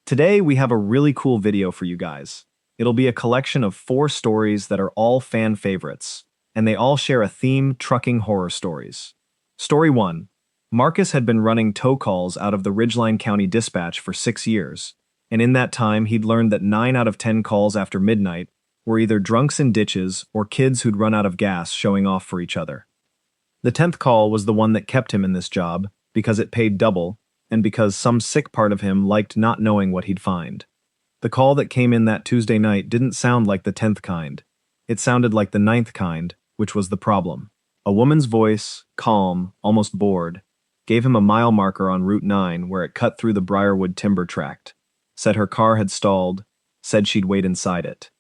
Today, we have a really cool video for you guys. It'll be a collection of 4 stories that are all fan favorites, and they all share a theme: trucking horror stories. Story 1. Marcus had been running tow calls out of the Ridgeline County Dispatch for 6 years, and in that time he'd learned that 9 out of 10 calls after midnight were either drunks in ditches or kids who'd run out of gas showing off for each other. The 10th call was the one that kept him in this job because it paid double, and because some sick part of him liked not knowing what he'd find. The call that came in that Tuesday night didn't sound like the 10th kind. It sounded like the 9th kind, which was the problem. A woman's voice, calm, almost bored, gave him a mile marker on Route 9 where it cut through the Briarwood timber tract, said her car had stalled, said she'd wait inside it.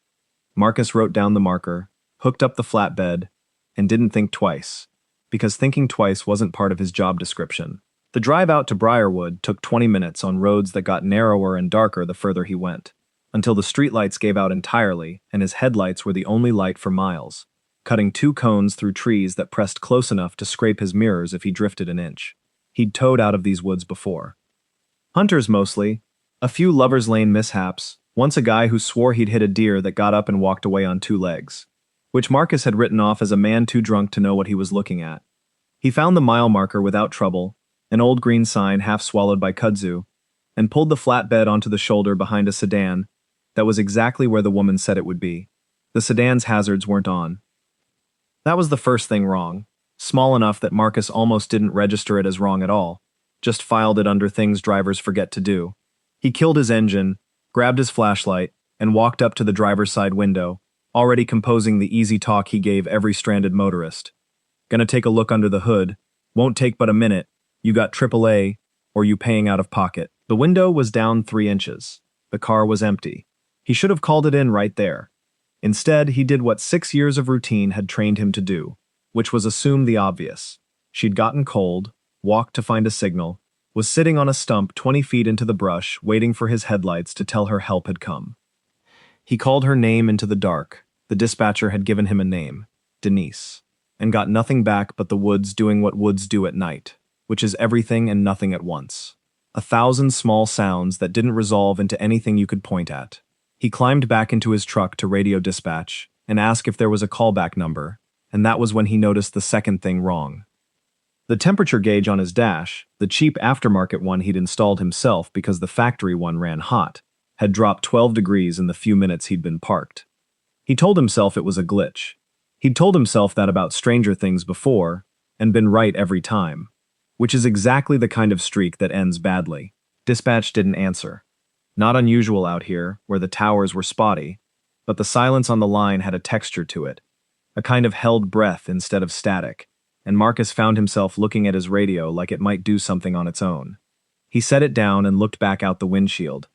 Marcus wrote down the marker, hooked up the flatbed, and didn't think twice, because thinking twice wasn't part of his job description. The drive out to Briarwood took 20 minutes on roads that got narrower and darker the further he went, until the streetlights gave out entirely and his headlights were the only light for miles, cutting 2 cones through trees that pressed close enough to scrape his mirrors if he drifted an inch. He'd towed out of these woods before. Hunters mostly, a few Lover's Lane mishaps, once a guy who swore he'd hit a deer that got up and walked away on 2 legs, which Marcus had written off as a man too drunk to know what he was looking at. He found the mile marker without trouble, an old green sign half swallowed by kudzu, and pulled the flatbed onto the shoulder behind a sedan that was exactly where the woman said it would be. The sedan's hazards weren't on. That was the first thing wrong, small enough that Marcus almost didn't register it as wrong at all, just filed it under things drivers forget to do. He killed his engine, grabbed his flashlight, and walked up to the driver's side window, already composing the easy talk he gave every stranded motorist. Gonna take a look under the hood, won't take but a minute. You got AAA, or you paying out of pocket. The window was down 3 inches. The car was empty. He should have called it in right there. Instead, he did what 6 years of routine had trained him to do, which was assume the obvious. She'd gotten cold, walked to find a signal, was sitting on a stump 20 feet into the brush, waiting for his headlights to tell her help had come. He called her name into the dark. The dispatcher had given him a name, Denise, and got nothing back but the woods doing what woods do at night, which is everything and nothing at once. 1,000 small sounds that didn't resolve into anything you could point at. He climbed back into his truck to radio dispatch and asked if there was a callback number, and that was when he noticed the second thing wrong. The temperature gauge on his dash, the cheap aftermarket one he'd installed himself because the factory one ran hot, had dropped 12 degrees in the few minutes he'd been parked. He told himself it was a glitch. He'd told himself that about Stranger Things before, and been right every time. Which is exactly the kind of streak that ends badly. Dispatch didn't answer. Not unusual out here, where the towers were spotty, but the silence on the line had a texture to it, a kind of held breath instead of static, and Marcus found himself looking at his radio like it might do something on its own. He set it down and looked back out the windshield,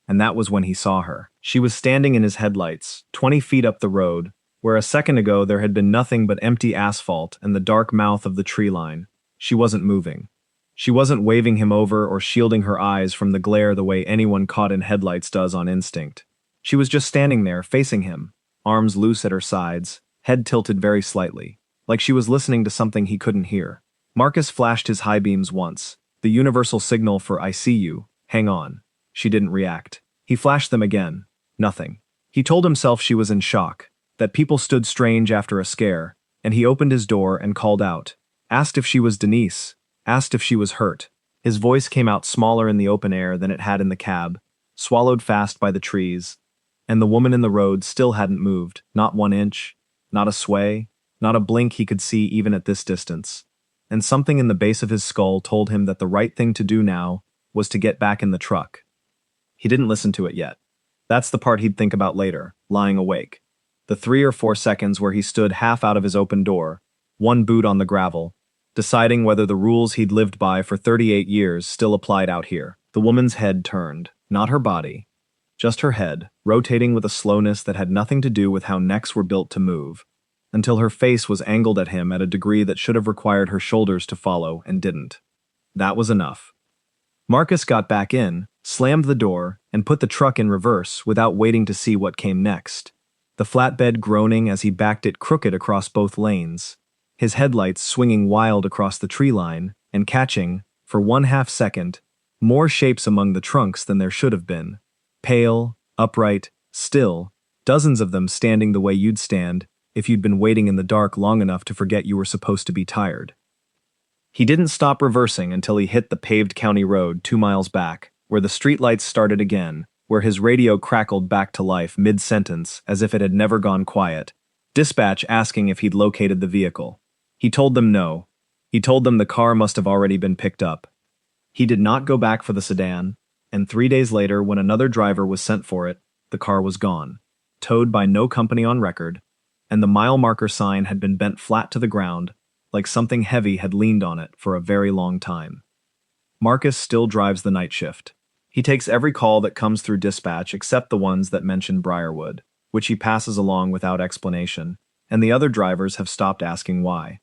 and that was when he saw her. She was standing in his headlights, 20 feet up the road, where a second ago there had been nothing but empty asphalt and the dark mouth of the tree line. She wasn't moving. She wasn't waving him over or shielding her eyes from the glare the way anyone caught in headlights does on instinct. She was just standing there, facing him, arms loose at her sides, head tilted very slightly, like she was listening to something he couldn't hear. Marcus flashed his high beams once, the universal signal for "I see you, hang on." She didn't react. He flashed them again. Nothing. He told himself she was in shock, that people stood strange after a scare, and he opened his door and called out. Asked if she was Denise, asked if she was hurt. His voice came out smaller in the open air than it had in the cab, swallowed fast by the trees, and the woman in the road still hadn't moved, not 1 inch, not a sway, not a blink he could see even at this distance. And something in the base of his skull told him that the right thing to do now was to get back in the truck. He didn't listen to it yet. That's the part he'd think about later, lying awake. The 3 or 4 seconds where he stood half out of his open door, 1 boot on the gravel, deciding whether the rules he'd lived by for 38 years still applied out here. The woman's head turned, not her body, just her head, rotating with a slowness that had nothing to do with how necks were built to move, until her face was angled at him at a degree that should have required her shoulders to follow and didn't. That was enough. Marcus got back in, slammed the door, and put the truck in reverse without waiting to see what came next. The flatbed groaning as he backed it crooked across both lanes, his headlights swinging wild across the tree line and catching, for 1/2 second, more shapes among the trunks than there should have been, Pale, upright, still, dozens of them standing the way you'd stand if you'd been waiting in the dark long enough to forget you were supposed to be tired. He didn't stop reversing until he hit the paved county road 2 miles back, where the streetlights started again, where his radio crackled back to life mid-sentence as if it had never gone quiet. Dispatch asking if he'd located the vehicle. He told them no. He told them the car must have already been picked up. He did not go back for the sedan, and 3 days later, when another driver was sent for it, the car was gone, towed by no company on record, and the mile marker sign had been bent flat to the ground, like something heavy had leaned on it for a very long time. Marcus still drives the night shift. He takes every call that comes through dispatch except the ones that mention Briarwood, which he passes along without explanation, and the other drivers have stopped asking why.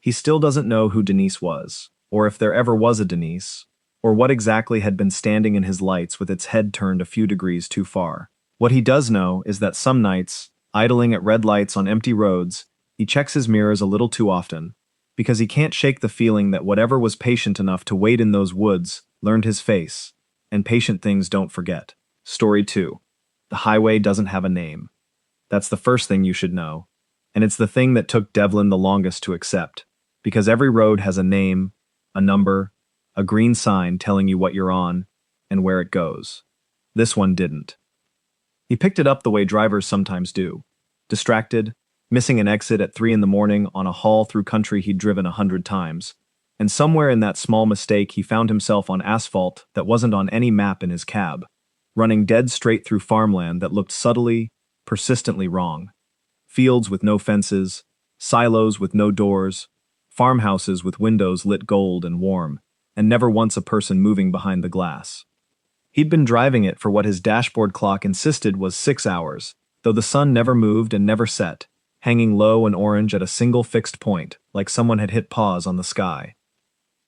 He still doesn't know who Denise was, or if there ever was a Denise, or what exactly had been standing in his lights with its head turned a few degrees too far. What he does know is that some nights, idling at red lights on empty roads, he checks his mirrors a little too often, because he can't shake the feeling that whatever was patient enough to wait in those woods learned his face, and patient things don't forget. Story 2. The highway doesn't have a name. That's the first thing you should know, and it's the thing that took Devlin the longest to accept, because every road has a name, a number, a green sign telling you what you're on, and where it goes. This one didn't. He picked it up the way drivers sometimes do, distracted, missing an exit at 3 a.m. on a haul through country he'd driven 100 times, and somewhere in that small mistake he found himself on asphalt that wasn't on any map in his cab, running dead straight through farmland that looked subtly, persistently wrong. Fields with no fences, silos with no doors, farmhouses with windows lit gold and warm, and never once a person moving behind the glass. He'd been driving it for what his dashboard clock insisted was 6 hours, though the sun never moved and never set, hanging low and orange at a single fixed point, like someone had hit pause on the sky.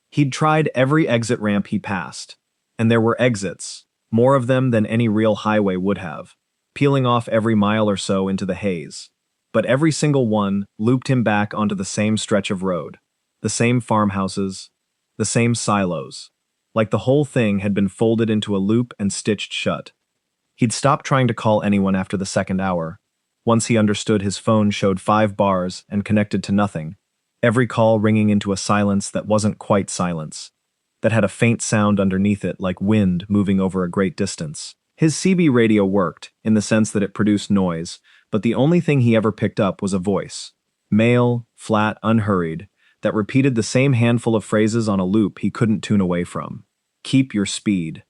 He'd tried every exit ramp he passed, and there were exits, more of them than any real highway would have, peeling off every mile or so into the haze. But every single one looped him back onto the same stretch of road, the same farmhouses, the same silos, like the whole thing had been folded into a loop and stitched shut. He'd stopped trying to call anyone after the second hour. Once he understood his phone showed 5 bars and connected to nothing, every call ringing into a silence that wasn't quite silence, that had a faint sound underneath it like wind moving over a great distance. His CB radio worked, in the sense that it produced noise, but the only thing he ever picked up was a voice, male, flat, unhurried, that repeated the same handful of phrases on a loop he couldn't tune away from. Keep your speed.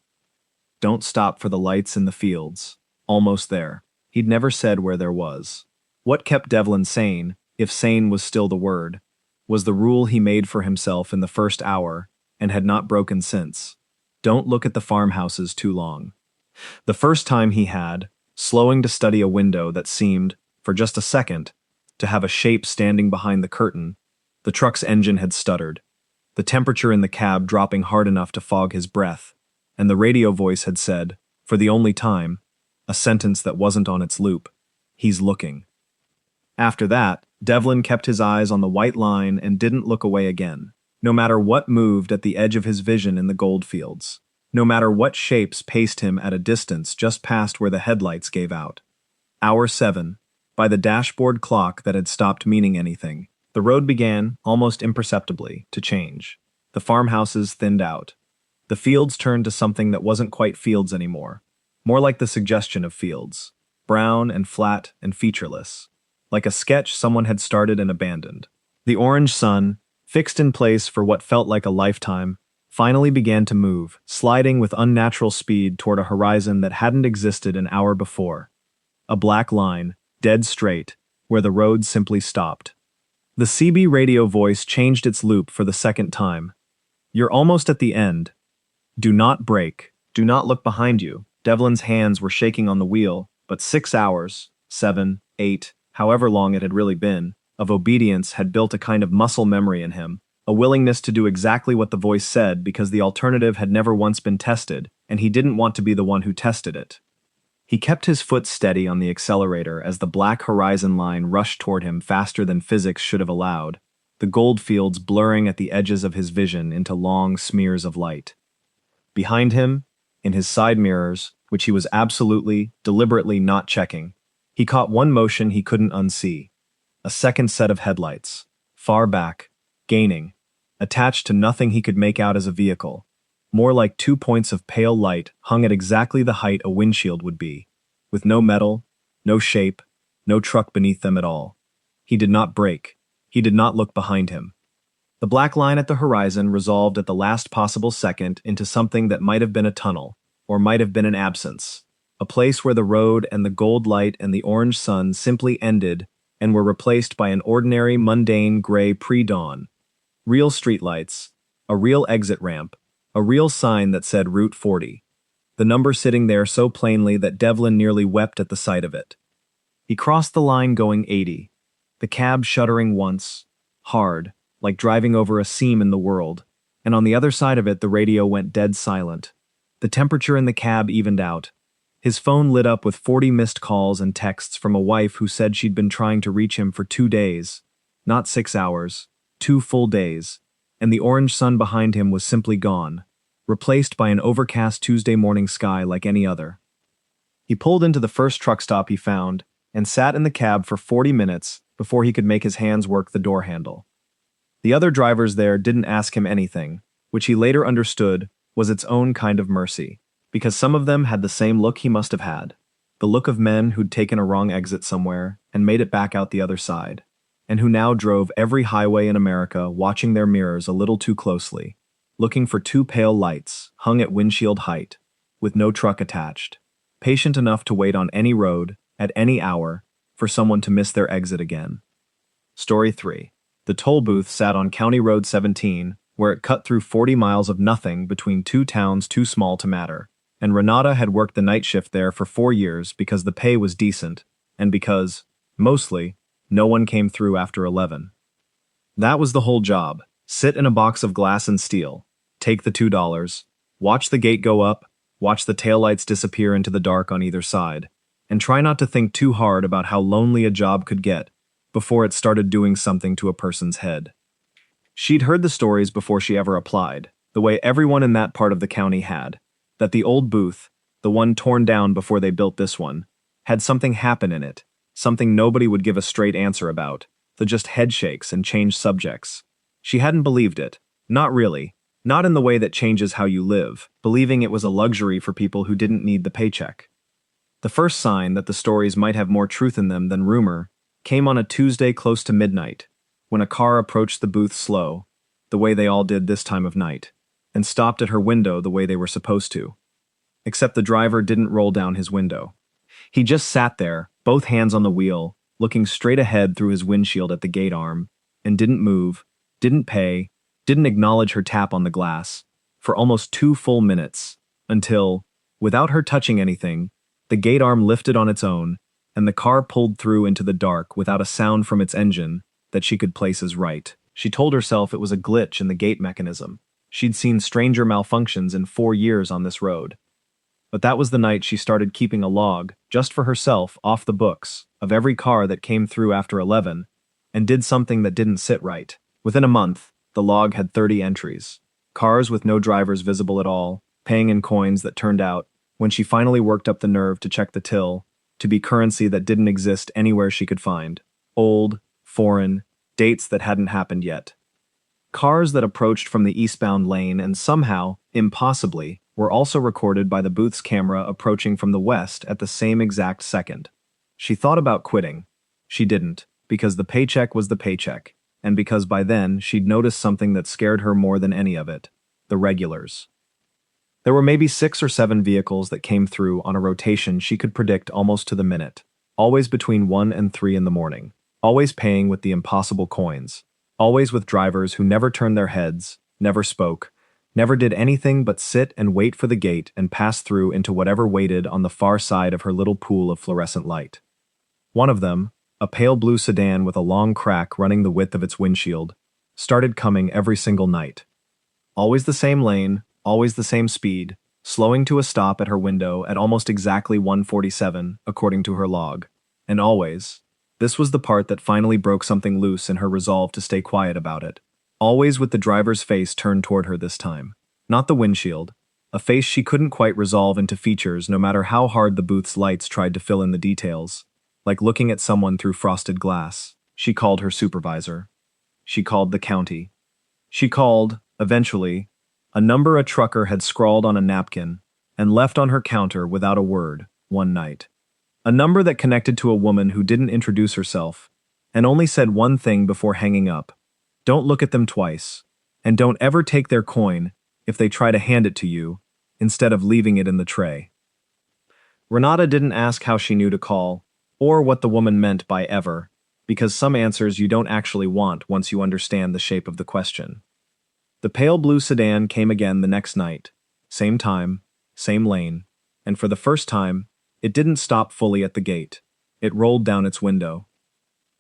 Don't stop for the lights in the fields. Almost there. He'd never said where there was. What kept Devlin sane, if sane was still the word, was the rule he made for himself in the first hour, and had not broken since. Don't look at the farmhouses too long. The first time he had, slowing to study a window that seemed, for just a second, to have a shape standing behind the curtain, the truck's engine had stuttered, the temperature in the cab dropping hard enough to fog his breath, and the radio voice had said, for the only time, a sentence that wasn't on its loop, "He's looking." After that, Devlin kept his eyes on the white line and didn't look away again, no matter what moved at the edge of his vision in the goldfields, no matter what shapes paced him at a distance just past where the headlights gave out. Hour 7, by the dashboard clock that had stopped meaning anything, the road began, almost imperceptibly, to change. The farmhouses thinned out. The fields turned to something that wasn't quite fields anymore, more like the suggestion of fields, brown and flat and featureless, like a sketch someone had started and abandoned. The orange sun, fixed in place for what felt like a lifetime, finally began to move, sliding with unnatural speed toward a horizon that hadn't existed an hour before. A black line, dead straight, where the road simply stopped. The CB radio voice changed its loop for the second time. You're almost at the end. Do not brake. Do not look behind you. Devlin's hands were shaking on the wheel, but 6 hours, 7, 8, however long it had really been, of obedience had built a kind of muscle memory in him, a willingness to do exactly what the voice said because the alternative had never once been tested, and he didn't want to be the one who tested it. He kept his foot steady on the accelerator as the black horizon line rushed toward him faster than physics should have allowed, the goldfields blurring at the edges of his vision into long smears of light. Behind him, in his side mirrors, which he was absolutely, deliberately not checking. He caught one motion he couldn't unsee. A second set of headlights. Far back. Gaining. Attached to nothing he could make out as a vehicle. More like 2 points of pale light hung at exactly the height a windshield would be. With no metal, no shape, no truck beneath them at all. He did not brake. He did not look behind him. The black line at the horizon resolved at the last possible second into something that might have been a tunnel, or might have been an absence. A place where the road and the gold light and the orange sun simply ended and were replaced by an ordinary, mundane gray pre-dawn. Real streetlights, a real exit ramp, a real sign that said Route 40. The number sitting there so plainly that Devlin nearly wept at the sight of it. He crossed the line going 80, the cab shuddering once, hard, like driving over a seam in the world, and on the other side of it the radio went dead silent. The temperature in the cab evened out. His phone lit up with 40 missed calls and texts from a wife who said she'd been trying to reach him for 2 days. Not 6 hours, 2 full days, and the orange sun behind him was simply gone, replaced by an overcast Tuesday morning sky like any other. He pulled into the first truck stop he found and sat in the cab for 40 minutes before he could make his hands work the door handle. The other drivers there didn't ask him anything, which he later understood was its own kind of mercy, because some of them had the same look he must have had, the look of men who'd taken a wrong exit somewhere and made it back out the other side, and who now drove every highway in America watching their mirrors a little too closely, looking for 2 pale lights hung at windshield height, with no truck attached, patient enough to wait on any road, at any hour, for someone to miss their exit again. Story 3. The toll booth sat on County Road 17, where it cut through 40 miles of nothing between 2 towns too small to matter, and Renata had worked the night shift there for 4 years because the pay was decent, and because, mostly, no one came through after 11. That was the whole job. Sit in a box of glass and steel, take the $2, watch the gate go up, watch the taillights disappear into the dark on either side, and try not to think too hard about how lonely a job could get before it started doing something to a person's head. She'd heard the stories before she ever applied, the way everyone in that part of the county had, that the old booth, the one torn down before they built this one, had something happen in it, something nobody would give a straight answer about, the just headshakes and change subjects. She hadn't believed it, not really, not in the way that changes how you live, believing it was a luxury for people who didn't need the paycheck. The first sign that the stories might have more truth in them than rumor came on a Tuesday close to midnight, when a car approached the booth slow, the way they all did this time of night, and stopped at her window the way they were supposed to. Except the driver didn't roll down his window. He just sat there, both hands on the wheel, looking straight ahead through his windshield at the gate arm, and didn't move, didn't pay, didn't acknowledge her tap on the glass, for almost 2 full minutes, until, without her touching anything, the gate arm lifted on its own, and the car pulled through into the dark without a sound from its engine that she could place as right. She told herself it was a glitch in the gate mechanism. She'd seen stranger malfunctions in 4 years on this road. But that was the night she started keeping a log, just for herself, off the books, of every car that came through after 11, and did something that didn't sit right. Within a month, the log had 30 entries. Cars with no drivers visible at all, paying in coins that turned out, when she finally worked up the nerve to check the till, to be currency that didn't exist anywhere she could find. Old, foreign, dates that hadn't happened yet. Cars that approached from the eastbound lane and somehow, impossibly, were also recorded by the booth's camera approaching from the west at the same exact second. She thought about quitting. She didn't, because the paycheck was the paycheck, and because by then she'd noticed something that scared her more than any of it: the regulars. There were maybe 6 or 7 vehicles that came through on a rotation she could predict almost to the minute, always between 1 and 3 in the morning, always paying with the impossible coins, always with drivers who never turned their heads, never spoke, never did anything but sit and wait for the gate and pass through into whatever waited on the far side of her little pool of fluorescent light. One of them, a pale blue sedan with a long crack running the width of its windshield, started coming every single night. Always the same lane, always the same speed, slowing to a stop at her window at almost exactly 1:47, according to her log. And always, this was the part that finally broke something loose in her resolve to stay quiet about it, always with the driver's face turned toward her this time. Not the windshield, a face she couldn't quite resolve into features no matter how hard the booth's lights tried to fill in the details, like looking at someone through frosted glass. She called her supervisor. She called the county. She called, eventually, a number a trucker had scrawled on a napkin and left on her counter without a word, one night. A number that connected to a woman who didn't introduce herself and only said one thing before hanging up. Don't look at them twice, and don't ever take their coin if they try to hand it to you, instead of leaving it in the tray. Renata didn't ask how she knew to call, or what the woman meant by ever, because some answers you don't actually want once you understand the shape of the question. The pale blue sedan came again the next night, same time, same lane, and for the first time, it didn't stop fully at the gate. It rolled down its window.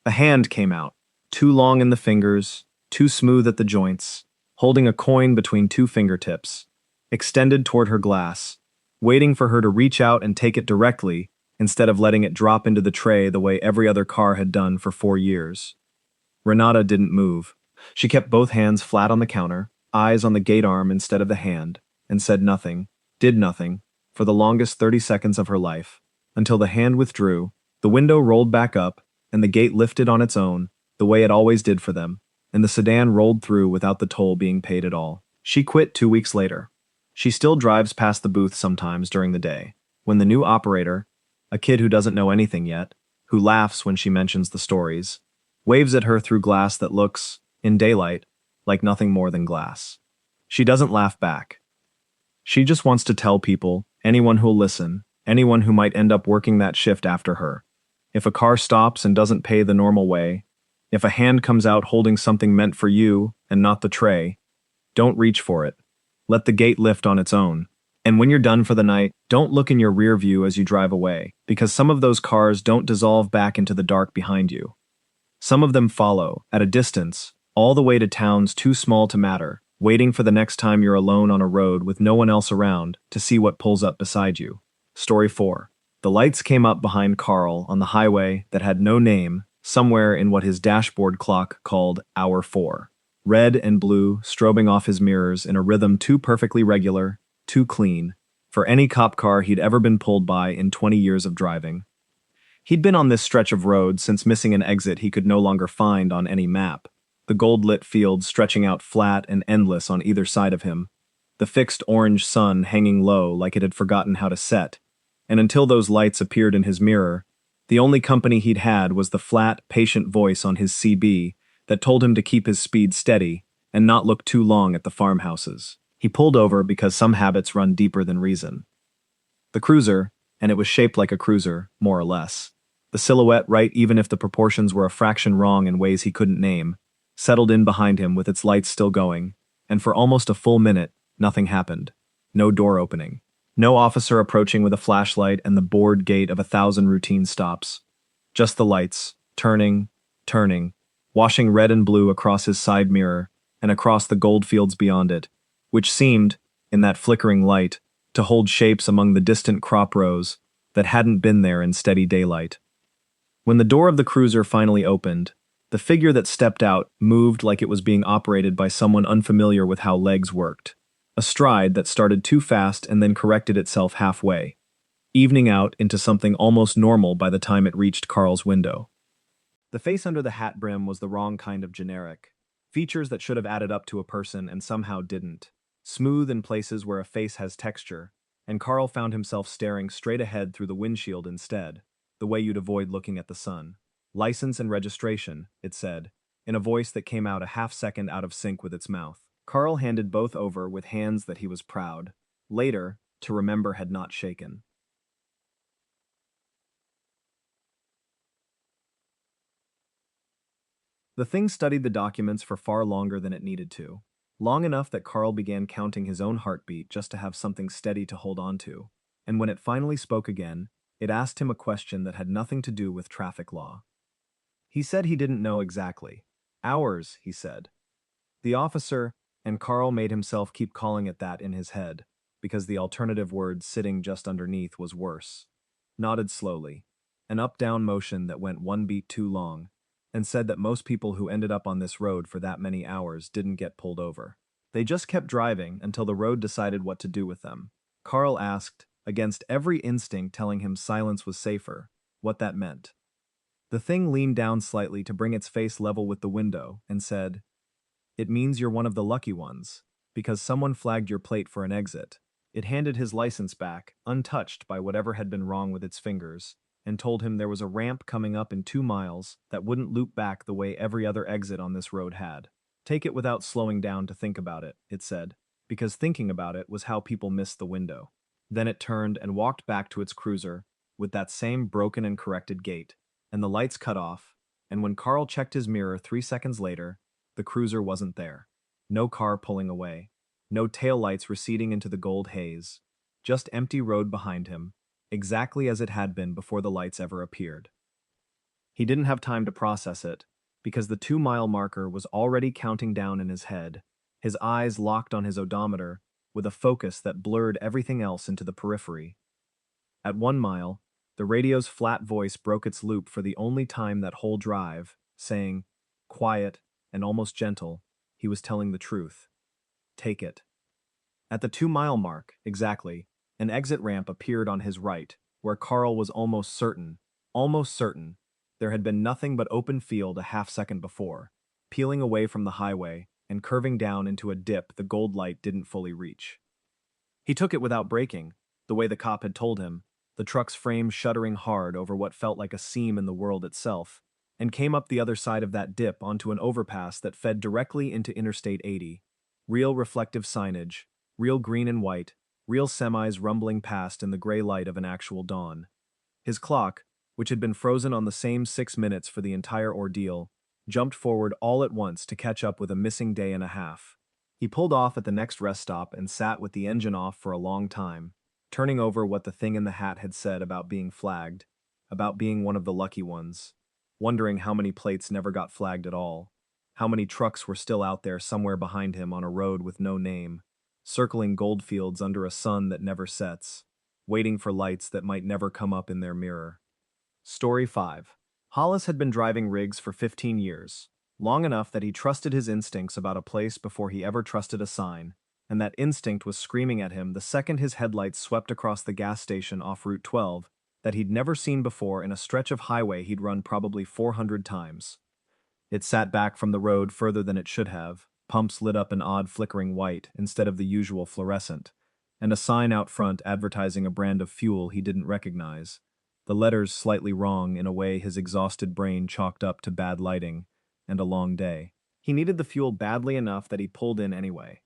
A hand came out, too long in the fingers, too smooth at the joints, holding a coin between two fingertips, extended toward her glass, waiting for her to reach out and take it directly instead of letting it drop into the tray the way every other car had done for 4 years. Renata didn't move. She kept both hands flat on the counter, eyes on the gate arm instead of the hand, and said nothing, did nothing, for the longest 30 seconds of her life, until the hand withdrew, the window rolled back up, and the gate lifted on its own, the way it always did for them, and the sedan rolled through without the toll being paid at all. She quit 2 weeks later. She still drives past the booth sometimes during the day, when the new operator, a kid who doesn't know anything yet, who laughs when she mentions the stories, waves at her through glass that looks, in daylight, like nothing more than glass. She doesn't laugh back. She just wants to tell people, anyone who'll listen, anyone who might end up working that shift after her. If a car stops and doesn't pay the normal way, if a hand comes out holding something meant for you and not the tray, don't reach for it. Let the gate lift on its own. And when you're done for the night, don't look in your rear view as you drive away, because some of those cars don't dissolve back into the dark behind you. Some of them follow, at a distance, all the way to towns too small to matter, waiting for the next time you're alone on a road with no one else around to see what pulls up beside you. Story 4. The lights came up behind Carl on the highway that had no name, somewhere in what his dashboard clock called Hour 4. Red and blue strobing off his mirrors in a rhythm too perfectly regular, too clean, for any cop car he'd ever been pulled by in 20 years of driving. He'd been on this stretch of road since missing an exit he could no longer find on any map, the gold-lit field stretching out flat and endless on either side of him, the fixed orange sun hanging low like it had forgotten how to set, and until those lights appeared in his mirror, the only company he'd had was the flat, patient voice on his CB that told him to keep his speed steady and not look too long at the farmhouses. He pulled over because some habits run deeper than reason. The cruiser, and it was shaped like a cruiser, more or less, the silhouette right even if the proportions were a fraction wrong in ways he couldn't name, settled in behind him with its lights still going, and for almost a full minute, nothing happened. No door opening. No officer approaching with a flashlight and the bored gate of 1,000 routine stops. Just the lights, turning, washing red and blue across his side mirror and across the gold fields beyond it, which seemed, in that flickering light, to hold shapes among the distant crop rows that hadn't been there in steady daylight. When the door of the cruiser finally opened, the figure that stepped out moved like it was being operated by someone unfamiliar with how legs worked. A stride that started too fast and then corrected itself halfway, evening out into something almost normal by the time it reached Carl's window. The face under the hat brim was the wrong kind of generic. Features that should have added up to a person and somehow didn't. Smooth in places where a face has texture, and Carl found himself staring straight ahead through the windshield instead, the way you'd avoid looking at the sun. License and registration, it said, in a voice that came out a half-second out of sync with its mouth. Carl handed both over with hands that he was proud, later, to remember had not shaken. The thing studied the documents for far longer than it needed to. Long enough that Carl began counting his own heartbeat just to have something steady to hold on to. And when it finally spoke again, it asked him a question that had nothing to do with traffic law. He said he didn't know exactly. Hours, he said. The officer, and Carl made himself keep calling it that in his head, because the alternative word sitting just underneath was worse, nodded slowly, an up-down motion that went one beat too long, and said that most people who ended up on this road for that many hours didn't get pulled over. They just kept driving until the road decided what to do with them. Carl asked, against every instinct telling him silence was safer, what that meant. The thing leaned down slightly to bring its face level with the window and said, "It means you're one of the lucky ones, because someone flagged your plate for an exit." It handed his license back, untouched by whatever had been wrong with its fingers, and told him there was a ramp coming up in 2 miles that wouldn't loop back the way every other exit on this road had. Take it without slowing down to think about it, it said, because thinking about it was how people missed the window. Then it turned and walked back to its cruiser, with that same broken and corrected gait, and the lights cut off, and when Carl checked his mirror 3 seconds later, the cruiser wasn't there. No car pulling away. No taillights receding into the gold haze. Just empty road behind him, exactly as it had been before the lights ever appeared. He didn't have time to process it, because the 2 mile marker was already counting down in his head, his eyes locked on his odometer, with a focus that blurred everything else into the periphery. At 1 mile, the radio's flat voice broke its loop for the only time that whole drive, saying, quiet and almost gentle, he was telling the truth. Take it. At the 2 mile mark, exactly, an exit ramp appeared on his right, where Carl was almost certain, there had been nothing but open field a half-second before, peeling away from the highway and curving down into a dip the gold light didn't fully reach. He took it without braking, the way the cop had told him, the truck's frame shuddering hard over what felt like a seam in the world itself, and came up the other side of that dip onto an overpass that fed directly into Interstate 80. Real reflective signage, real green and white, real semis rumbling past in the gray light of an actual dawn. His clock, which had been frozen on the same 6 minutes for the entire ordeal, jumped forward all at once to catch up with a missing day and a half. He pulled off at the next rest stop and sat with the engine off for a long time, turning over what the thing in the hat had said about being flagged, about being one of the lucky ones, wondering how many plates never got flagged at all. How many trucks were still out there somewhere behind him on a road with no name, circling goldfields under a sun that never sets, waiting for lights that might never come up in their mirror. Story 5. Hollis had been driving rigs for 15 years, long enough that he trusted his instincts about a place before he ever trusted a sign, and that instinct was screaming at him the second his headlights swept across the gas station off Route 12 that he'd never seen before in a stretch of highway he'd run probably 400 times. It sat back from the road further than it should have, pumps lit up an odd flickering white instead of the usual fluorescent, and a sign out front advertising a brand of fuel he didn't recognize, the letters slightly wrong in a way his exhausted brain chalked up to bad lighting and a long day. He needed the fuel badly enough that he pulled in anyway.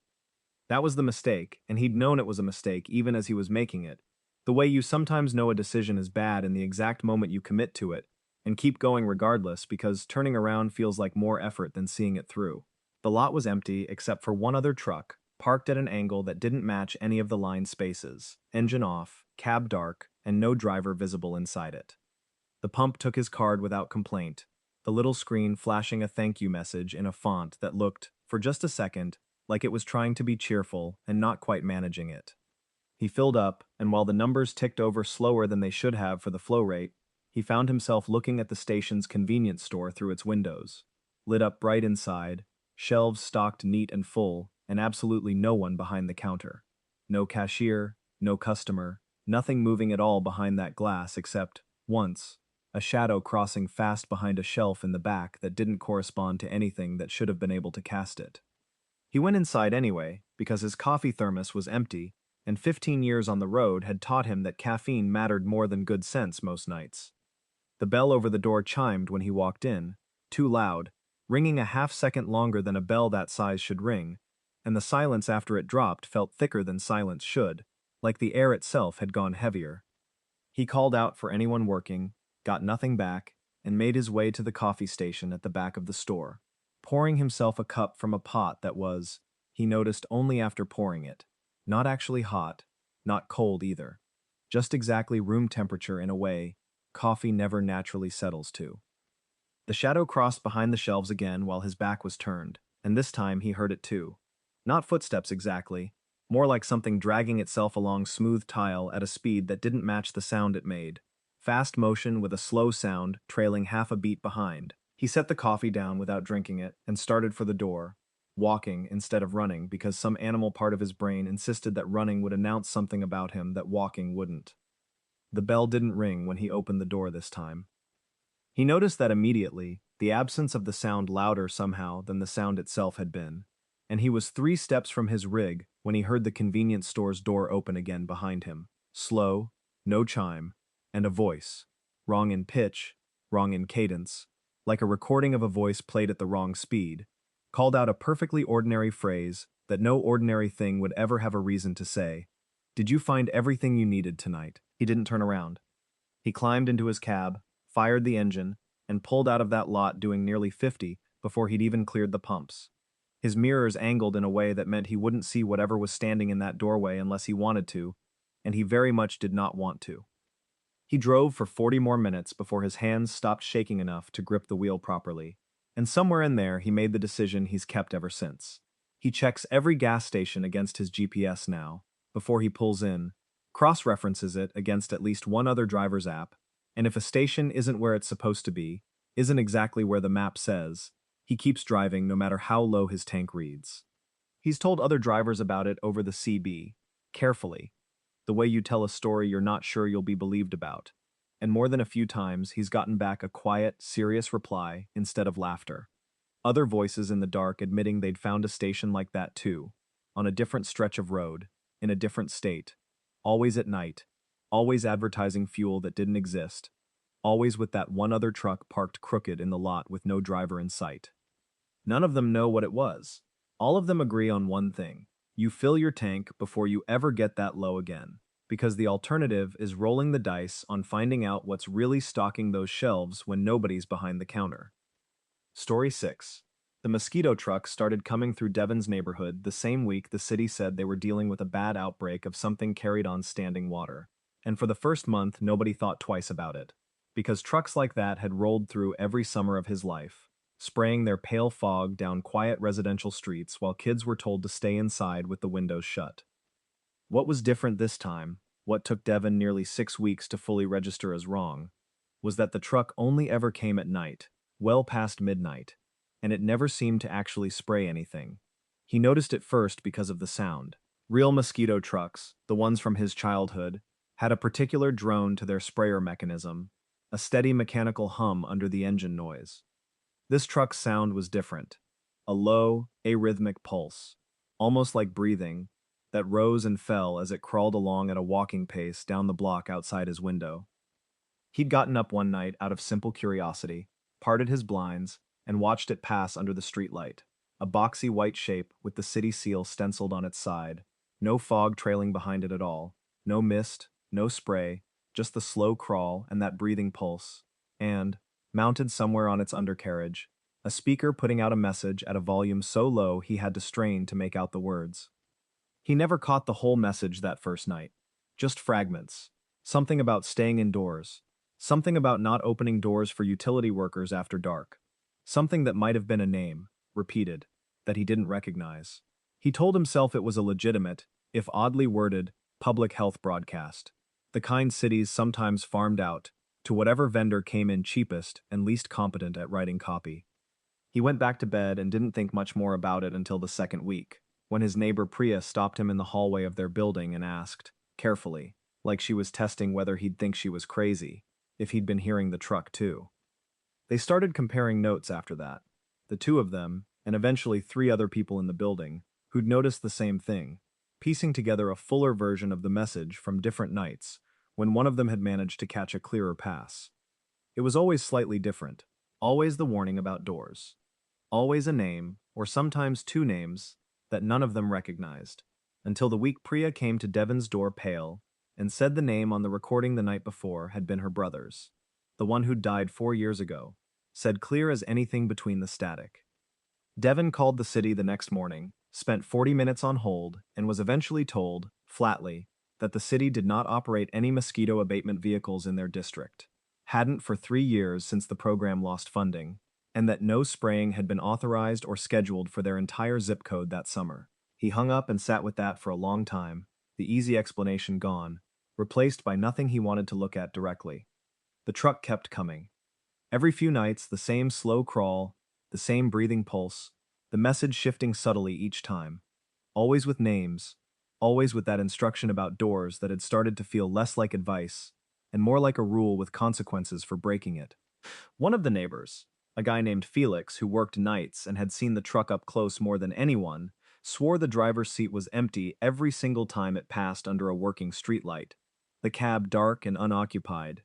That was the mistake, and he'd known it was a mistake even as he was making it, the way you sometimes know a decision is bad in the exact moment you commit to it, and keep going regardless because turning around feels like more effort than seeing it through. The lot was empty except for one other truck, parked at an angle that didn't match any of the line spaces, engine off, cab dark, and no driver visible inside it. The pump took his card without complaint, the little screen flashing a thank you message in a font that looked, for just a second, like it was trying to be cheerful and not quite managing it. He filled up, and while the numbers ticked over slower than they should have for the flow rate, he found himself looking at the station's convenience store through its windows. Lit up bright inside, shelves stocked neat and full, and absolutely no one behind the counter. No cashier, no customer, nothing moving at all behind that glass except, once, a shadow crossing fast behind a shelf in the back that didn't correspond to anything that should have been able to cast it. He went inside anyway, because his coffee thermos was empty, and 15 years on the road had taught him that caffeine mattered more than good sense most nights. The bell over the door chimed when he walked in, too loud, ringing a half-second longer than a bell that size should ring, and the silence after it dropped felt thicker than silence should, like the air itself had gone heavier. He called out for anyone working, got nothing back, and made his way to the coffee station at the back of the store, pouring himself a cup from a pot that was, he noticed only after pouring it, not actually hot, not cold either, just exactly room temperature in a way coffee never naturally settles to. The shadow crossed behind the shelves again while his back was turned, and this time he heard it too. Not footsteps exactly, more like something dragging itself along smooth tile at a speed that didn't match the sound it made. Fast motion with a slow sound trailing half a beat behind. He set the coffee down without drinking it and started for the door, walking instead of running because some animal part of his brain insisted that running would announce something about him that walking wouldn't. The bell didn't ring when he opened the door this time. He noticed that immediately, the absence of the sound louder somehow than the sound itself had been, and he was 3 steps from his rig when he heard the convenience store's door open again behind him. Slow, no chime, and a voice. Wrong in pitch, wrong in cadence, like a recording of a voice played at the wrong speed, called out a perfectly ordinary phrase that no ordinary thing would ever have a reason to say. Did you find everything you needed tonight? He didn't turn around. He climbed into his cab, fired the engine, and pulled out of that lot doing nearly 50 before he'd even cleared the pumps. His mirrors angled in a way that meant he wouldn't see whatever was standing in that doorway unless he wanted to, and he very much did not want to. He drove for 40 more minutes before his hands stopped shaking enough to grip the wheel properly, and somewhere in there he made the decision he's kept ever since. He checks every gas station against his GPS now, before he pulls in, cross-references it against at least one other driver's app, and if a station isn't where it's supposed to be, isn't exactly where the map says, he keeps driving no matter how low his tank reads. He's told other drivers about it over the CB, carefully, the way you tell a story you're not sure you'll be believed about, and more than a few times he's gotten back a quiet, serious reply instead of laughter. Other voices in the dark admitting they'd found a station like that too, on a different stretch of road, in a different state, always at night, always advertising fuel that didn't exist, always with that one other truck parked crooked in the lot with no driver in sight. None of them know what it was. All of them agree on one thing. You fill your tank before you ever get that low again, because the alternative is rolling the dice on finding out what's really stocking those shelves when nobody's behind the counter. Story 6. The mosquito trucks started coming through Devon's neighborhood the same week the city said they were dealing with a bad outbreak of something carried on standing water. And for the first month, nobody thought twice about it, because trucks like that had rolled through every summer of his life, spraying their pale fog down quiet residential streets while kids were told to stay inside with the windows shut. What was different this time, what took Devon nearly 6 weeks to fully register as wrong, was that the truck only ever came at night, well past midnight, and it never seemed to actually spray anything. He noticed it first because of the sound. Real mosquito trucks, the ones from his childhood, had a particular drone to their sprayer mechanism, a steady mechanical hum under the engine noise. This truck's sound was different, a low, arrhythmic pulse, almost like breathing, that rose and fell as it crawled along at a walking pace down the block outside his window. He'd gotten up one night out of simple curiosity, parted his blinds, and watched it pass under the streetlight, a boxy white shape with the city seal stenciled on its side, no fog trailing behind it at all, no mist, no spray, just the slow crawl and that breathing pulse, and, mounted somewhere on its undercarriage, a speaker putting out a message at a volume so low he had to strain to make out the words. He never caught the whole message that first night, just fragments, something about staying indoors, something about not opening doors for utility workers after dark, something that might have been a name, repeated, that he didn't recognize. He told himself it was a legitimate, if oddly worded, public health broadcast, the kind cities sometimes farmed out to whatever vendor came in cheapest and least competent at writing copy. He went back to bed and didn't think much more about it until the second week, when his neighbor Priya stopped him in the hallway of their building and asked, carefully, like she was testing whether he'd think she was crazy, if he'd been hearing the truck too. They started comparing notes after that, the two of them, and eventually 3 other people in the building, who'd noticed the same thing, piecing together a fuller version of the message from different nights, when one of them had managed to catch a clearer pass. It was always slightly different, always the warning about doors. Always a name, or sometimes 2 names, that none of them recognized, until the week Priya came to Devon's door pale, and said the name on the recording the night before had been her brother's, the one who'd died 4 years ago, said clear as anything between the static. Devon called the city the next morning, spent 40 minutes on hold, and was eventually told, flatly, that the city did not operate any mosquito abatement vehicles in their district, hadn't for 3 years since the program lost funding, and that no spraying had been authorized or scheduled for their entire zip code that summer. He hung up and sat with that for a long time, the easy explanation gone, replaced by nothing he wanted to look at directly. The truck kept coming. Every few nights, the same slow crawl, the same breathing pulse, the message shifting subtly each time, always with names, always with that instruction about doors that had started to feel less like advice and more like a rule with consequences for breaking it. One of the neighbors, a guy named Felix who worked nights and had seen the truck up close more than anyone, swore the driver's seat was empty every single time it passed under a working streetlight, the cab dark and unoccupied,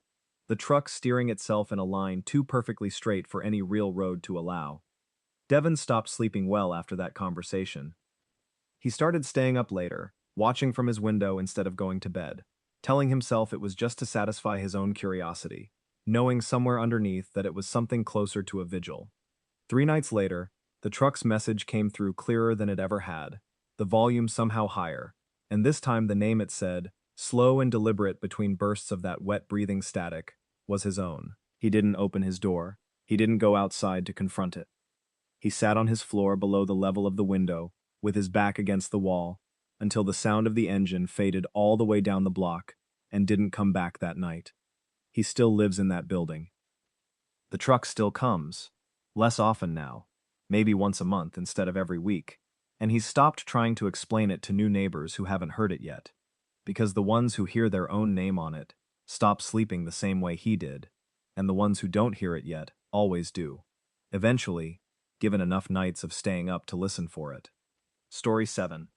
the truck steering itself in a line too perfectly straight for any real road to allow. Devon stopped sleeping well after that conversation. He started staying up later, watching from his window instead of going to bed, telling himself it was just to satisfy his own curiosity, knowing somewhere underneath that it was something closer to a vigil. 3 nights later, the truck's message came through clearer than it ever had, the volume somehow higher, and this time the name it said, slow and deliberate between bursts of that wet-breathing static, was his own. He didn't open his door. He didn't go outside to confront it. He sat on his floor below the level of the window, with his back against the wall, until the sound of the engine faded all the way down the block and didn't come back that night. He still lives in that building. The truck still comes, less often now, maybe once a month instead of every week, and he's stopped trying to explain it to new neighbors who haven't heard it yet, because the ones who hear their own name on it stop sleeping the same way he did, and the ones who don't hear it yet always do, eventually, given enough nights of staying up to listen for it. Story 7.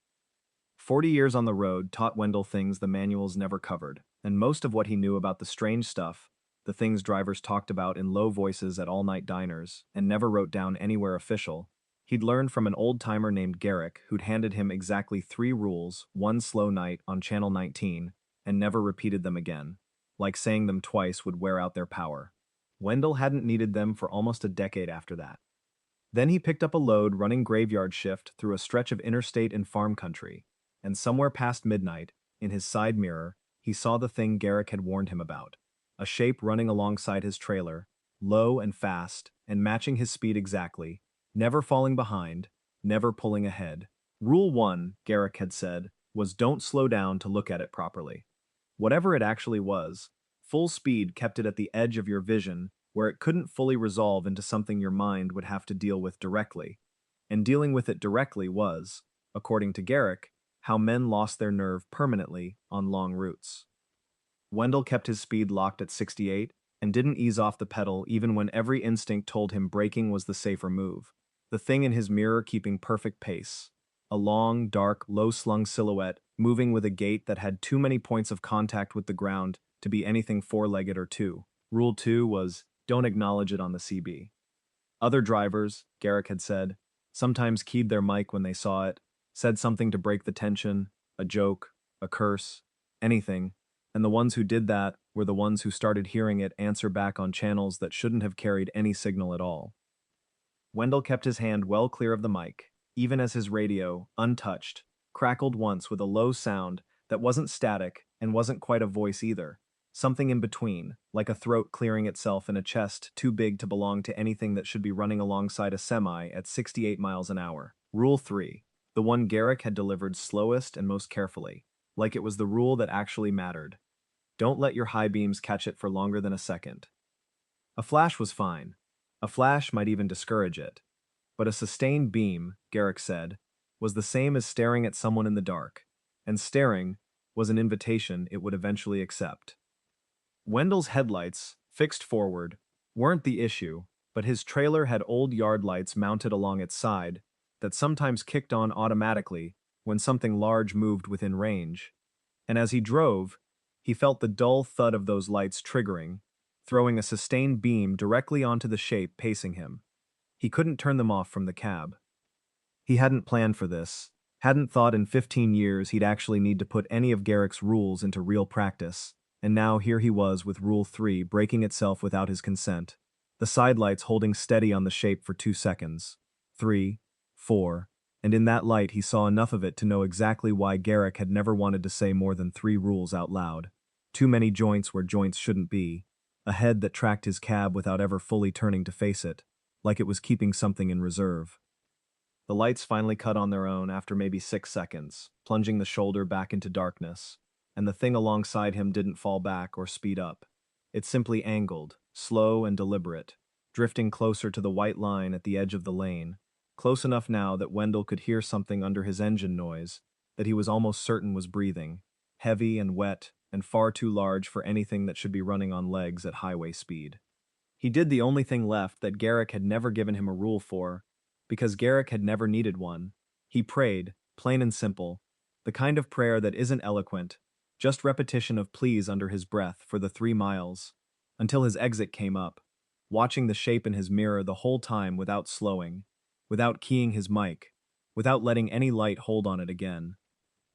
40 years on the road taught Wendell things the manuals never covered, and most of what he knew about the strange stuff, the things drivers talked about in low voices at all-night diners and never wrote down anywhere official, he'd learned from an old-timer named Garrick who'd handed him exactly 3 rules one slow night on Channel 19 and never repeated them again, like saying them twice would wear out their power. Wendell hadn't needed them for almost a decade after that. Then he picked up a load running graveyard shift through a stretch of interstate and farm country, and somewhere past midnight, in his side mirror, he saw the thing Garrick had warned him about. A shape running alongside his trailer, low and fast, and matching his speed exactly, never falling behind, never pulling ahead. Rule 1, Garrick had said, was don't slow down to look at it properly. Whatever it actually was, full speed kept it at the edge of your vision where it couldn't fully resolve into something your mind would have to deal with directly. And dealing with it directly was, according to Garrick, how men lost their nerve permanently on long routes. Wendell kept his speed locked at 68 and didn't ease off the pedal even when every instinct told him braking was the safer move. The thing in his mirror keeping perfect pace. A long, dark, low-slung silhouette moving with a gait that had too many points of contact with the ground to be anything four-legged or two. Rule 2 was, don't acknowledge it on the CB. Other drivers, Garrick had said, sometimes keyed their mic when they saw it, said something to break the tension, a joke, a curse, anything, and the ones who did that were the ones who started hearing it answer back on channels that shouldn't have carried any signal at all. Wendell kept his hand well clear of the mic, even as his radio, untouched, crackled once with a low sound that wasn't static and wasn't quite a voice either, something in between, like a throat clearing itself in a chest too big to belong to anything that should be running alongside a semi at 68 miles an hour. Rule 3. The one Garrick had delivered slowest and most carefully, like it was the rule that actually mattered. Don't let your high beams catch it for longer than a second. A flash was fine. A flash might even discourage it. But a sustained beam, Garrick said, was the same as staring at someone in the dark, and staring was an invitation it would eventually accept. Wendell's headlights, fixed forward, weren't the issue, but his trailer had old yard lights mounted along its side that sometimes kicked on automatically when something large moved within range, and as he drove, he felt the dull thud of those lights triggering, throwing a sustained beam directly onto the shape pacing him. He couldn't turn them off from the cab. He hadn't planned for this, hadn't thought in 15 years he'd actually need to put any of Garrick's rules into real practice, and now here he was with Rule 3 breaking itself without his consent, the sidelights holding steady on the shape for 2 seconds, 3, 4, and in that light he saw enough of it to know exactly why Garrick had never wanted to say more than 3 rules out loud. Too many joints where joints shouldn't be, a head that tracked his cab without ever fully turning to face it, like it was keeping something in reserve. The lights finally cut on their own after maybe 6 seconds, plunging the shoulder back into darkness, and the thing alongside him didn't fall back or speed up. It simply angled, slow and deliberate, drifting closer to the white line at the edge of the lane, close enough now that Wendell could hear something under his engine noise that he was almost certain was breathing, heavy and wet and far too large for anything that should be running on legs at highway speed. He did the only thing left that Garrick had never given him a rule for, because Garrick had never needed one. He prayed, plain and simple, the kind of prayer that isn't eloquent, just repetition of please under his breath for the 3 miles, until his exit came up, watching the shape in his mirror the whole time without slowing, without keying his mic, without letting any light hold on it again.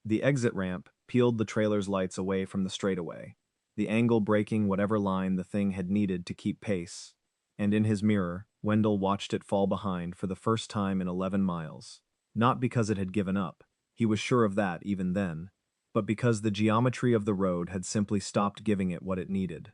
The exit ramp peeled the trailer's lights away from the straightaway, the angle breaking whatever line the thing had needed to keep pace, and in his mirror, Wendell watched it fall behind for the first time in 11 miles. Not because it had given up, he was sure of that even then, but because the geometry of the road had simply stopped giving it what it needed.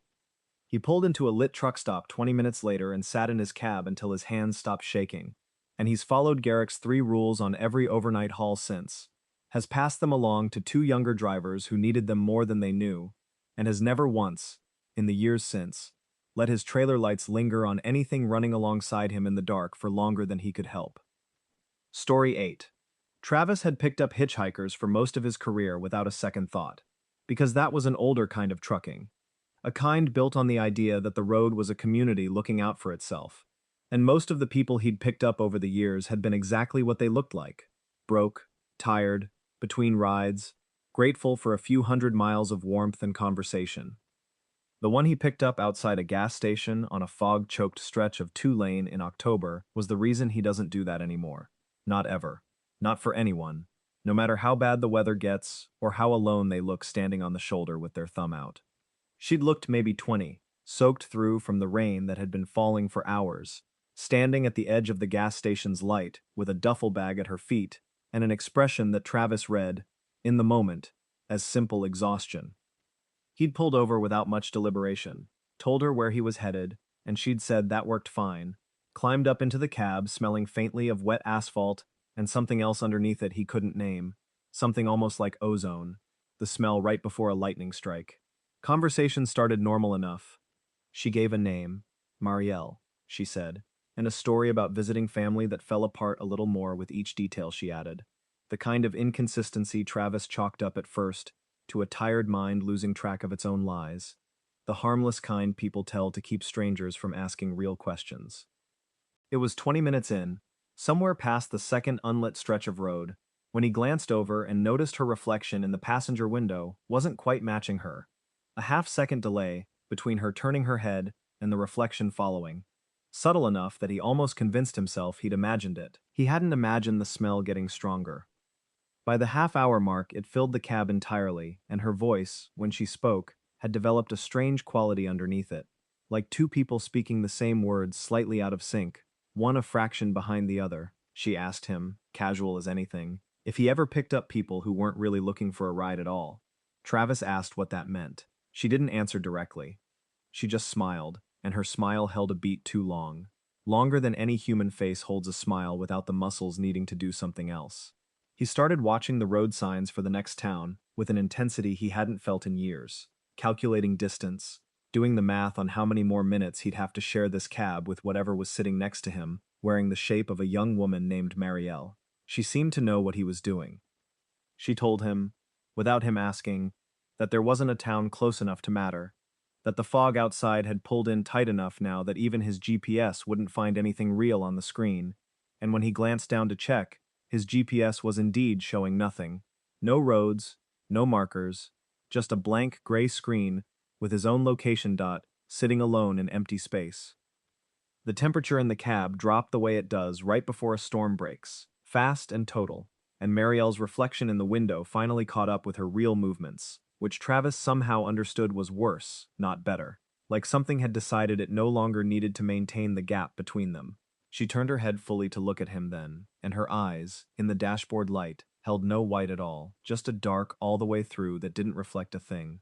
He pulled into a lit truck stop 20 minutes later and sat in his cab until his hands stopped shaking, and he's followed Garrick's 3 rules on every overnight haul since, has passed them along to 2 younger drivers who needed them more than they knew, and has never once, in the years since, let his trailer lights linger on anything running alongside him in the dark for longer than he could help. Story 8. Travis had picked up hitchhikers for most of his career without a second thought, because that was an older kind of trucking, a kind built on the idea that the road was a community looking out for itself, and most of the people he'd picked up over the years had been exactly what they looked like: broke, tired, between rides, grateful for a few 100 miles of warmth and conversation. The one he picked up outside a gas station on a fog-choked stretch of 2-lane in October was the reason he doesn't do that anymore. Not ever. Not for anyone, no matter how bad the weather gets or how alone they look standing on the shoulder with their thumb out. She'd looked maybe 20, soaked through from the rain that had been falling for hours, standing at the edge of the gas station's light with a duffel bag at her feet and an expression that Travis read, in the moment, as simple exhaustion. He'd pulled over without much deliberation, told her where he was headed, and she'd said that worked fine, climbed up into the cab smelling faintly of wet asphalt and something else underneath it he couldn't name, something almost like ozone, the smell right before a lightning strike. Conversation started normal enough. She gave a name, Marielle, she said, and a story about visiting family that fell apart a little more with each detail she added. The kind of inconsistency Travis chalked up at first to a tired mind losing track of its own lies, the harmless kind people tell to keep strangers from asking real questions. It was 20 minutes in, somewhere past the second unlit stretch of road, when he glanced over and noticed her reflection in the passenger window wasn't quite matching her. A half-second delay between her turning her head and the reflection following, subtle enough that he almost convinced himself he'd imagined it. He hadn't imagined the smell getting stronger. By the half-hour mark, it filled the cab entirely, and her voice, when she spoke, had developed a strange quality underneath it, like 2 people speaking the same words slightly out of sync, one a fraction behind the other. She asked him, casual as anything, if he ever picked up people who weren't really looking for a ride at all. Travis asked what that meant. She didn't answer directly. She just smiled, and her smile held a beat too long. Longer than any human face holds a smile without the muscles needing to do something else. He started watching the road signs for the next town with an intensity he hadn't felt in years, calculating distance, doing the math on how many more minutes he'd have to share this cab with whatever was sitting next to him, wearing the shape of a young woman named Marielle. She seemed to know what he was doing. She told him, without him asking, that there wasn't a town close enough to matter, that the fog outside had pulled in tight enough now that even his GPS wouldn't find anything real on the screen, and when he glanced down to check, his GPS was indeed showing nothing. No roads, no markers, just a blank gray screen with his own location dot sitting alone in empty space. The temperature in the cab dropped the way it does right before a storm breaks, fast and total, and Marielle's reflection in the window finally caught up with her real movements, which Travis somehow understood was worse, not better, like something had decided it no longer needed to maintain the gap between them. She turned her head fully to look at him then, and her eyes, in the dashboard light, held no white at all, just a dark all the way through that didn't reflect a thing.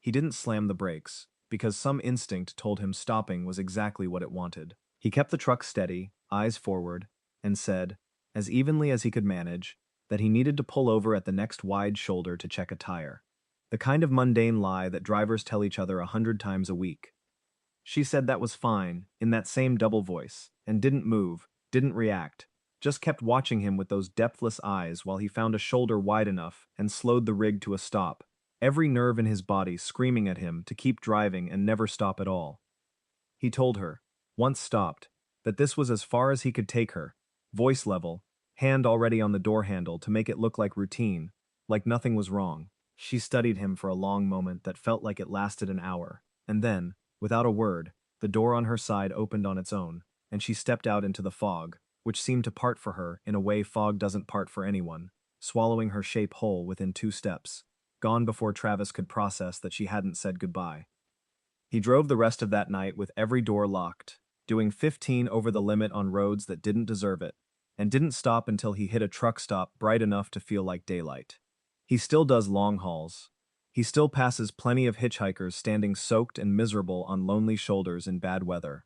He didn't slam the brakes, because some instinct told him stopping was exactly what it wanted. He kept the truck steady, eyes forward, and said, as evenly as he could manage, that he needed to pull over at the next wide shoulder to check a tire. The kind of mundane lie that drivers tell each other 100 times a week. She said that was fine, in that same double voice, and didn't move, didn't react, just kept watching him with those depthless eyes while he found a shoulder wide enough and slowed the rig to a stop, every nerve in his body screaming at him to keep driving and never stop at all. He told her, once stopped, that this was as far as he could take her, voice level, hand already on the door handle to make it look like routine, like nothing was wrong. She studied him for a long moment that felt like it lasted an hour, and then, without a word, the door on her side opened on its own, and she stepped out into the fog, which seemed to part for her in a way fog doesn't part for anyone, swallowing her shape whole within 2 steps, gone before Travis could process that she hadn't said goodbye. He drove the rest of that night with every door locked, doing 15 over the limit on roads that didn't deserve it, and didn't stop until he hit a truck stop bright enough to feel like daylight. He still does long hauls. He still passes plenty of hitchhikers standing soaked and miserable on lonely shoulders in bad weather.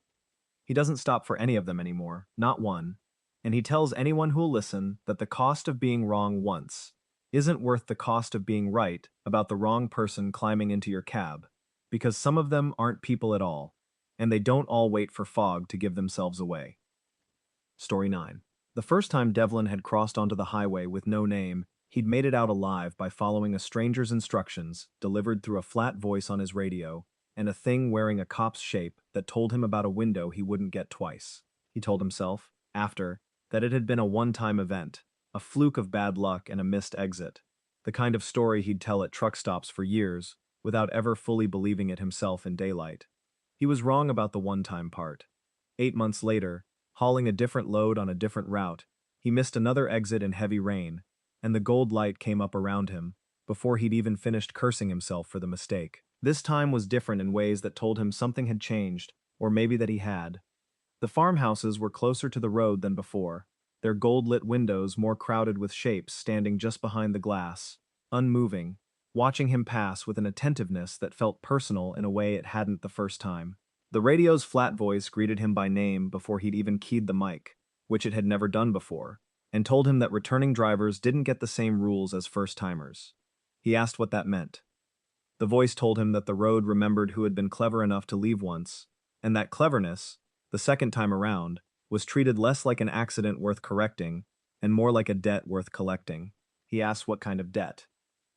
He doesn't stop for any of them anymore, not one, and he tells anyone who'll listen that the cost of being wrong once isn't worth the cost of being right about the wrong person climbing into your cab, because some of them aren't people at all, and they don't all wait for fog to give themselves away. Story 9. The first time Devlin had crossed onto the highway with no name, he'd made it out alive by following a stranger's instructions delivered through a flat voice on his radio and a thing wearing a cop's shape that told him about a window he wouldn't get twice. He told himself, after, that it had been a one-time event, a fluke of bad luck and a missed exit, the kind of story he'd tell at truck stops for years without ever fully believing it himself in daylight. He was wrong about the one-time part. 8 months later, hauling a different load on a different route, he missed another exit in heavy rain, and the gold light came up around him before he'd even finished cursing himself for the mistake. This time was different in ways that told him something had changed, or maybe that he had. The farmhouses were closer to the road than before, their gold-lit windows more crowded with shapes standing just behind the glass, unmoving, watching him pass with an attentiveness that felt personal in a way it hadn't the first time. The radio's flat voice greeted him by name before he'd even keyed the mic, which it had never done before, and told him that returning drivers didn't get the same rules as first-timers. He asked what that meant. The voice told him that the road remembered who had been clever enough to leave once, and that cleverness, the second time around, was treated less like an accident worth correcting and more like a debt worth collecting. He asked what kind of debt.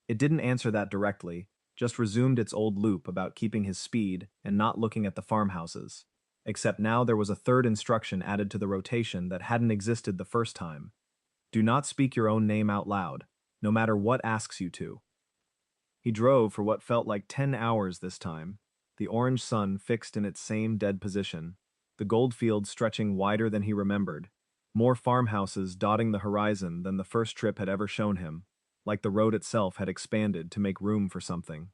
It didn't answer that directly, just resumed its old loop about keeping his speed and not looking at the farmhouses. Except now there was a third instruction added to the rotation that hadn't existed the first time. Do not speak your own name out loud, no matter what asks you to. He drove for what felt like 10 hours this time, the orange sun fixed in its same dead position, the gold fields stretching wider than he remembered, more farmhouses dotting the horizon than the first trip had ever shown him, like the road itself had expanded to make room for something.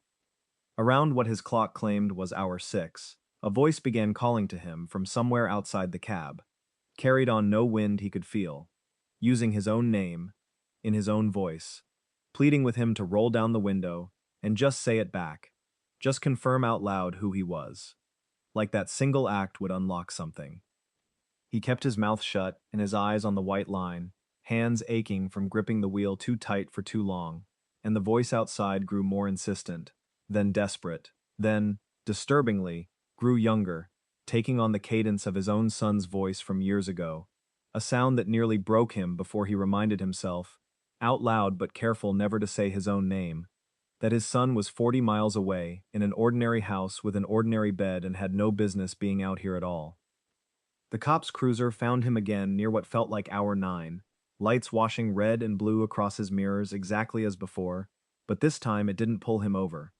Around what his clock claimed was hour 6, a voice began calling to him from somewhere outside the cab, carried on no wind he could feel, using his own name, in his own voice, pleading with him to roll down the window and just say it back, just confirm out loud who he was. Like that single act would unlock something. He kept his mouth shut and his eyes on the white line, hands aching from gripping the wheel too tight for too long, and the voice outside grew more insistent, then desperate, then, disturbingly, grew younger, taking on the cadence of his own son's voice from years ago, a sound that nearly broke him before he reminded himself, out loud but careful never to say his own name, that his son was 40 miles away, in an ordinary house with an ordinary bed and had no business being out here at all. The cop's cruiser found him again near what felt like hour 9, lights washing red and blue across his mirrors exactly as before, but this time it didn't pull him over.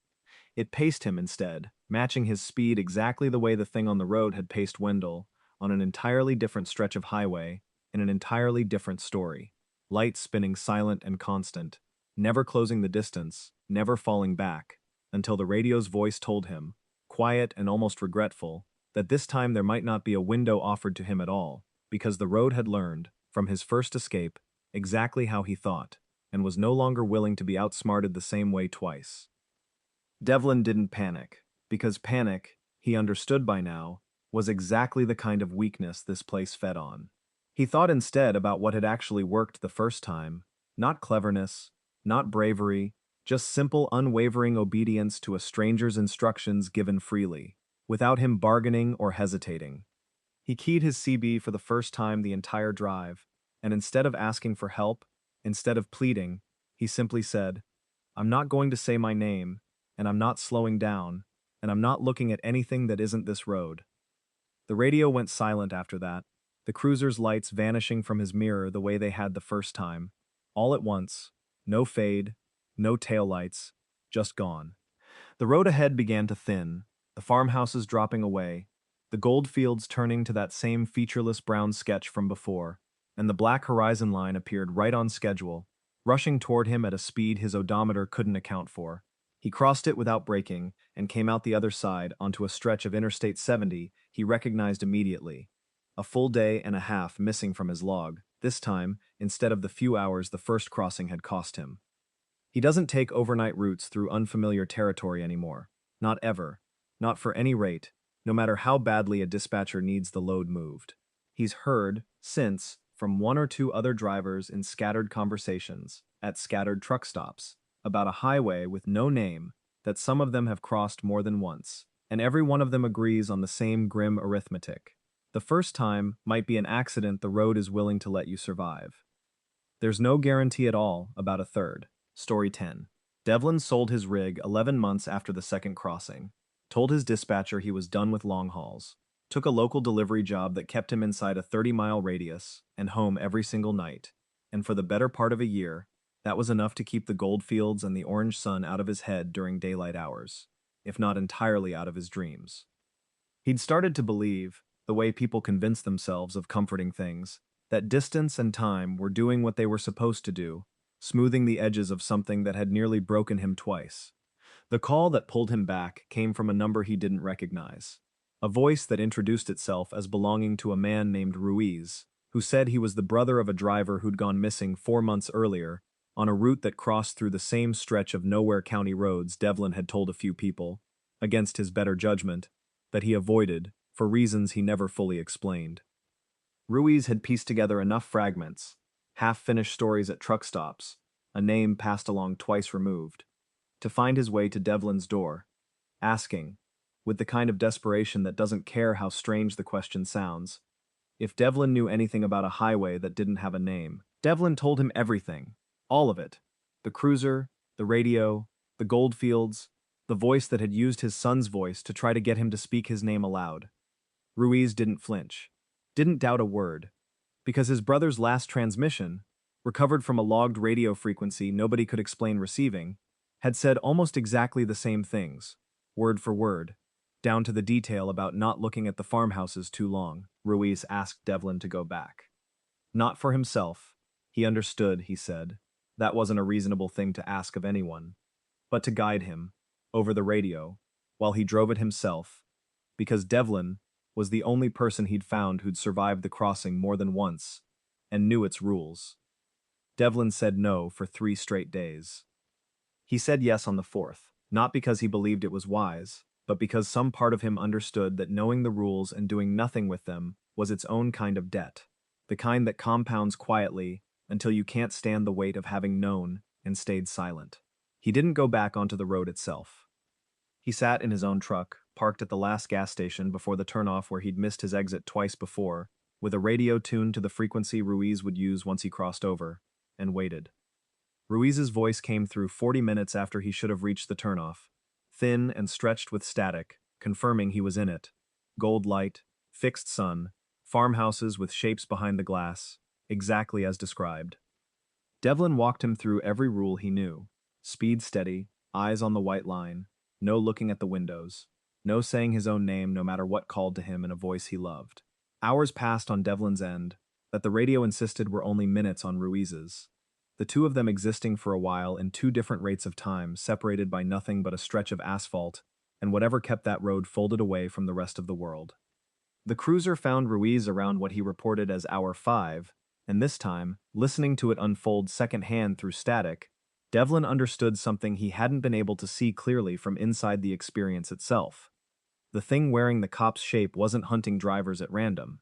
It paced him instead, matching his speed exactly the way the thing on the road had paced Wendell, on an entirely different stretch of highway, in an entirely different story. Lights spinning silent and constant, never closing the distance, never falling back, until the radio's voice told him, quiet and almost regretful, that this time there might not be a window offered to him at all, because the road had learned, from his first escape, exactly how he thought, and was no longer willing to be outsmarted the same way twice. Devlin didn't panic, because panic, he understood by now, was exactly the kind of weakness this place fed on. He thought instead about what had actually worked the first time, not cleverness, not bravery, just simple unwavering obedience to a stranger's instructions given freely, without him bargaining or hesitating. He keyed his CB for the first time the entire drive, and instead of asking for help, instead of pleading, he simply said, "I'm not going to say my name, and I'm not slowing down, and I'm not looking at anything that isn't this road." The radio went silent after that, the cruiser's lights vanishing from his mirror the way they had the first time. All at once, no fade, no taillights, just gone. The road ahead began to thin, the farmhouses dropping away, the gold fields turning to that same featureless brown sketch from before, and the black horizon line appeared right on schedule, rushing toward him at a speed his odometer couldn't account for. He crossed it without braking and came out the other side onto a stretch of Interstate 70 he recognized immediately. A full day and a half missing from his log, this time, instead of the few hours the first crossing had cost him. He doesn't take overnight routes through unfamiliar territory anymore. Not ever. Not for any rate, no matter how badly a dispatcher needs the load moved. He's heard, since, from one or two other drivers in scattered conversations, at scattered truck stops, about a highway with no name that some of them have crossed more than once, and every one of them agrees on the same grim arithmetic. The first time might be an accident the road is willing to let you survive. There's no guarantee at all about a third. Story 10. Devlin sold his rig 11 months after the second crossing, told his dispatcher he was done with long hauls, took a local delivery job that kept him inside a 30-mile radius and home every single night, and for the better part of a year, that was enough to keep the gold fields and the orange sun out of his head during daylight hours, if not entirely out of his dreams. He'd started to believe, the way people convince themselves of comforting things, that distance and time were doing what they were supposed to do, smoothing the edges of something that had nearly broken him twice. The call that pulled him back came from a number he didn't recognize. A voice that introduced itself as belonging to a man named Ruiz, who said he was the brother of a driver who'd gone missing 4 months earlier, on a route that crossed through the same stretch of nowhere county roads Devlin had told a few people, against his better judgment, that he avoided, for reasons he never fully explained. Ruiz had pieced together enough fragments, half-finished stories at truck stops, a name passed along twice removed, to find his way to Devlin's door, asking, with the kind of desperation that doesn't care how strange the question sounds, if Devlin knew anything about a highway that didn't have a name. Devlin told him everything, all of it. The cruiser, the radio, the goldfields, the voice that had used his son's voice to try to get him to speak his name aloud. Ruiz didn't flinch, didn't doubt a word, because his brother's last transmission, recovered from a logged radio frequency nobody could explain receiving, had said almost exactly the same things, word for word, down to the detail about not looking at the farmhouses too long. Ruiz asked Devlin to go back. Not for himself. He understood, he said. That wasn't a reasonable thing to ask of anyone. But to guide him, over the radio, while he drove it himself, because Devlin was the only person he'd found who'd survived the crossing more than once, and knew its rules. Devlin said no for 3 straight days. He said yes on the 4th, not because he believed it was wise, but because some part of him understood that knowing the rules and doing nothing with them was its own kind of debt, the kind that compounds quietly until you can't stand the weight of having known and stayed silent. He didn't go back onto the road itself. He sat in his own truck, parked at the last gas station before the turnoff where he'd missed his exit twice before, with a radio tuned to the frequency Ruiz would use once he crossed over, and waited. Ruiz's voice came through 40 minutes after he should have reached the turnoff, thin and stretched with static, confirming he was in it. Gold light, fixed sun, farmhouses with shapes behind the glass, exactly as described. Devlin walked him through every rule he knew. Speed steady, eyes on the white line, no looking at the windows, no saying his own name no matter what called to him in a voice he loved. Hours passed on Devlin's end, that the radio insisted were only minutes on Ruiz's, the two of them existing for a while in 2 different rates of time, separated by nothing but a stretch of asphalt and whatever kept that road folded away from the rest of the world. The cruiser found Ruiz around what he reported as hour 5, and this time, listening to it unfold secondhand through static, Devlin understood something he hadn't been able to see clearly from inside the experience itself. The thing wearing the cop's shape wasn't hunting drivers at random.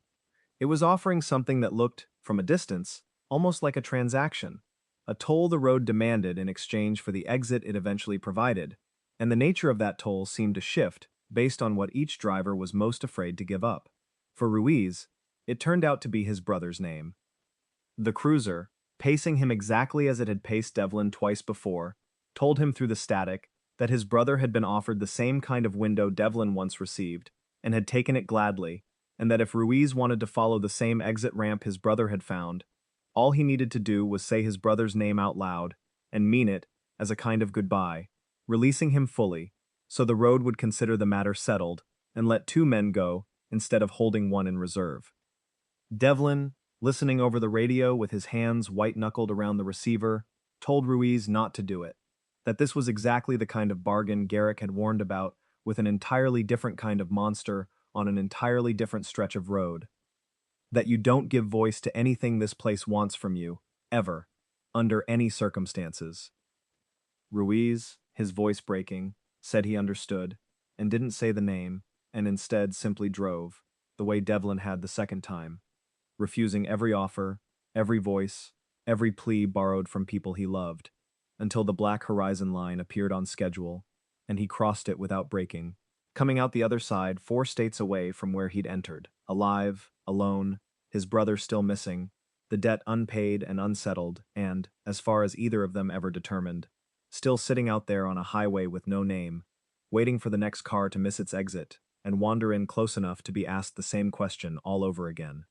It was offering something that looked, from a distance, almost like a transaction, a toll the road demanded in exchange for the exit it eventually provided, and the nature of that toll seemed to shift based on what each driver was most afraid to give up. For Ruiz, it turned out to be his brother's name. The cruiser, pacing him exactly as it had paced Devlin twice before, told him through the static that his brother had been offered the same kind of window Devlin once received, and had taken it gladly, and that if Ruiz wanted to follow the same exit ramp his brother had found, all he needed to do was say his brother's name out loud, and mean it, as a kind of goodbye, releasing him fully, so the road would consider the matter settled, and let two men go, instead of holding one in reserve. Devlin, listening over the radio with his hands white-knuckled around the receiver, told Ruiz not to do it, that this was exactly the kind of bargain Garrick had warned about with an entirely different kind of monster on an entirely different stretch of road. That you don't give voice to anything this place wants from you, ever, under any circumstances. Ruiz, his voice breaking, said he understood, and didn't say the name, and instead simply drove, the way Devlin had the second time, refusing every offer, every voice, every plea borrowed from people he loved, until the black horizon line appeared on schedule, and he crossed it without breaking, coming out the other side 4 states away from where he'd entered, alive, alone, his brother still missing, the debt unpaid and unsettled, and, as far as either of them ever determined, still sitting out there on a highway with no name, waiting for the next car to miss its exit, and wander in close enough to be asked the same question all over again.